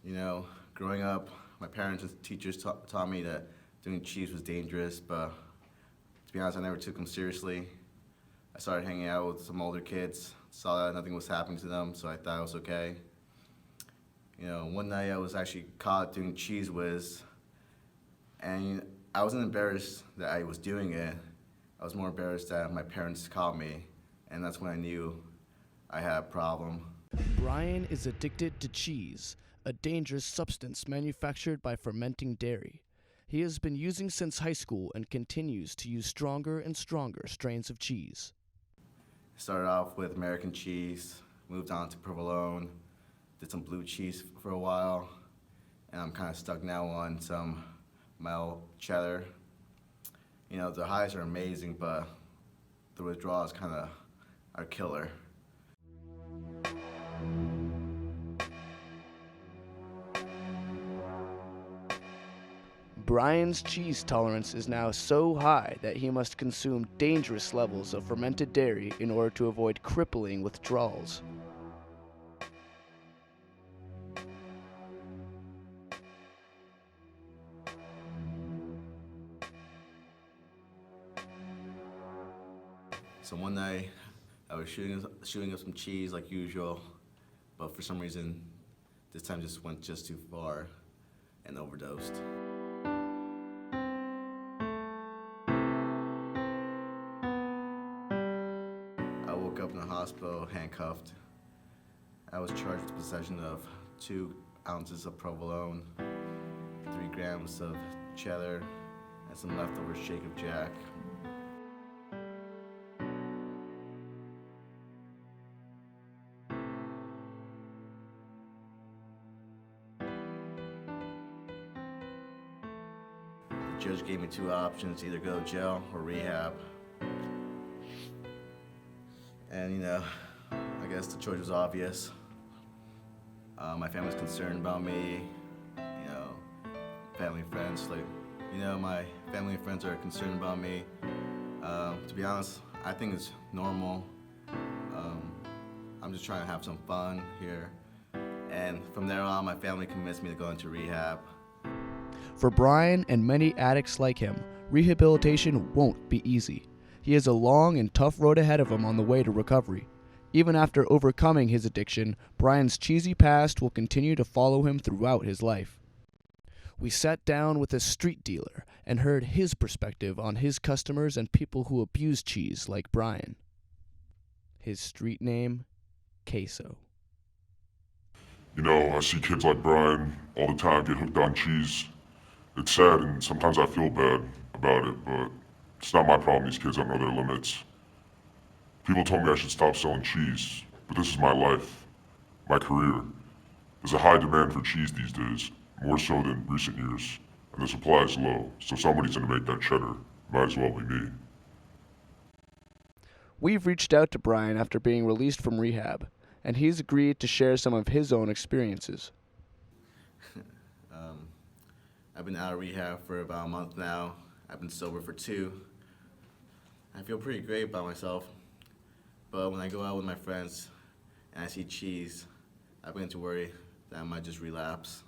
You know, growing up, my parents and teachers taught me that doing cheese was dangerous, but to be honest, I never took them seriously. I started hanging out with some older kids, saw that nothing was happening to them, so I thought it was okay. You know, one night I was actually caught doing cheese whiz, and I wasn't embarrassed that I was doing it. I was more embarrassed that my parents caught me, and that's when I knew I had a problem. Brian is addicted to cheese, a dangerous substance manufactured by fermenting dairy. He has been using since high school and continues to use stronger and stronger strains of cheese. Started off with American cheese, moved on to provolone, did some blue cheese for a while, and I'm kind of stuck now on some mild cheddar. You know, the highs are amazing, but the withdrawals kind of are killer. Brian's cheese tolerance is now so high that he must consume dangerous levels of fermented dairy in order to avoid crippling withdrawals. So one night, I was shooting up some cheese like usual, but for some reason, this time just went just too far and overdosed. I woke up in the hospital, handcuffed. I was charged with possession of 2 ounces of provolone, 3 grams of cheddar, and some leftover shake of Jack. The judge gave me 2 options, either go to jail or rehab. And you know, I guess the choice was obvious. My family's concerned about me, you know, family and friends, my family and friends are concerned about me. To be honest, I think it's normal. I'm just trying to have some fun here. And from there on, my family convinced me to go into rehab. For Brian and many addicts like him, rehabilitation won't be easy. He has a long and tough road ahead of him on the way to recovery. Even after overcoming his addiction, Brian's cheesy past will continue to follow him throughout his life. We sat down with a street dealer and heard his perspective on his customers and people who abuse cheese like Brian. His street name, Queso. You know, I see kids like Brian all the time get hooked on cheese. It's sad and sometimes I feel bad about it, but it's not my problem these kids don't know their limits. People told me I should stop selling cheese, but this is my life, my career. There's a high demand for cheese these days, more so than recent years, and the supply is low, so somebody's gonna make that cheddar. Might as well be me. We've reached out to Brian after being released from rehab, and he's agreed to share some of his own experiences. I've been out of rehab for about a month now. I've been sober for 2. I feel pretty great about myself. But when I go out with my friends and I see cheese, I begin to worry that I might just relapse.